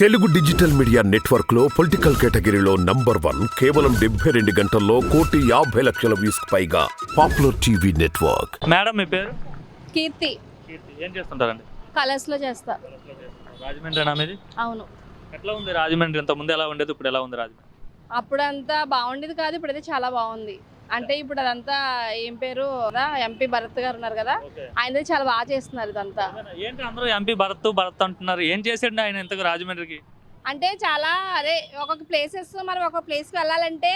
Telugu digital media network లో political కేటగిరీలో #1 కేవలం 72 గంటల్లో 1,50,00,000 వ్యూస్ పైగా పాపులర్ టీవీ నెట్వర్క్. మేడం మీ పేరు? కీర్తి. ఏం చేస్తుంటారండి? కలర్స్ లో చేస్తా. రాజమండ్రి అనేది? అవును. ఎట్లా ఉంది రాజమండ్రి? ఇంత ముందు ఎలా ఉండేది, ఇప్పుడు ఎలా ఉంది రాజమండ్రి? అప్పుడంతా బాగుండేది కాదు, ఇప్పుడైతే చాలా బాగుంది. అంటే ఇప్పుడు అదంతా ఏం పేరు ఎంపీ భరత్ గారు ఉన్నారు కదా, ఆయన చాలా బాగా చేస్తున్నారు ఇదంతా. ఏంటి అందరూ ఎంపీ భరత్ అంటున్నారు, ఏం చేసాడు ఆయన ఇంతకు రాజమండ్రికి? అంటే చాలా అదే ఒక్కొక్క ప్లేసెస్ మనం ఒక ప్లేస్కి వెళ్ళాలంటే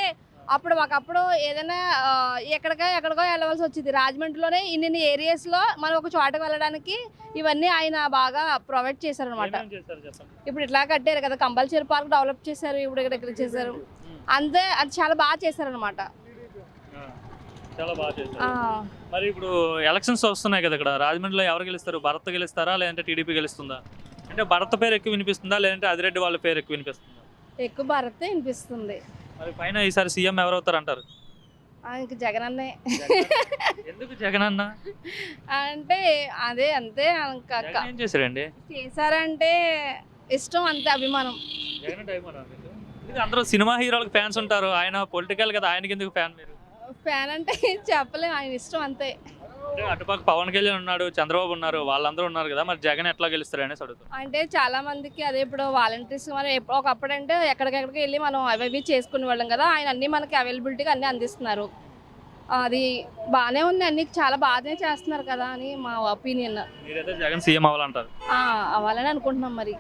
ఒకప్పుడు ఏదైనా ఎక్కడికో వెళ్ళవలసి వచ్చింది. రాజమండ్రిలోనే ఇన్ని ఏరియాస్లో మనం ఒక చోటకి వెళ్ళడానికి ఇవన్నీ ఆయన బాగా ప్రొవైడ్ చేశారు అనమాట. ఇప్పుడు ఇట్లా కట్టారు కదా, కంపల్సరీ పార్క్ డెవలప్ చేశారు, ఇప్పుడు ఇక్కడ చేశారు, అంతే. అది చాలా బాగా చేశారు అనమాట. చాలా బాగా చేశారు. మరి ఇప్పుడు ఎలక్షన్స్ వస్తున్నాయి కదా, ఇక్కడ రాజమండ్రిలో ఎవరు గెలుస్తారు? భరత్ గెలుస్తారా లేదంటే టీడీపీ గెలుస్తుందా? అంటే భరత్ పేరు ఎక్కువ వినిపిస్తుందా లేదంటే అదిరెడ్డి వాళ్ళ పేరు ఎక్కువ వినిపిస్తుందా? ఎక్కువ భరతే వినిపిస్తుంది. మరి పైన ఈసారి సీఎం ఎవరు అవుతారు అంటారు? ఇంక జగన్ అన్నే. ఎందుకు జగన్ అన్న? అంటే అదే అంతే. ఏం చేశారండి? చేశారంటే ఇష్టం, అంతే, అభిమానం. అందరూ సినిమా హీరోలకు ఫ్యాన్స్ ఉంటారు, ఆయన పొలిటికల్ కదా, ఆయనకి ఎందుకు ఫ్యాన్ మీరు? ఫ్యాన్ అంటే చెప్పలేము, ఆయన ఇష్టం అంతే. అటుపక్క పవన్ కళ్యాణ్ ఉన్నాడు, చంద్రబాబు ఉన్నారు, వాళ్ళందరూ ఉన్నారు కదా, మరి జగన్ ఎట్లా గెలుస్తారు అనేసి అడుగుతారు. అంటే చాలా మందికి అదే ఇప్పుడు వాలంటీర్స్ మనం ఒకప్పుడు అంటే ఎక్కడికెక్కడికి వెళ్ళి మనం అవి చేసుకునే వాళ్ళం కదా, ఆయన అన్ని మనకి అవైలబిలిటీగా అన్ని అందిస్తున్నారు. అది బాగానే ఉంది, అన్ని చాలా బాగానే చేస్తున్నారు కదా అని మా ఒపీనియన్. మీరైతే జగన్ సీఎం అవ్వాలంటారు? అవ్వాలని అనుకుంటున్నాం మరి.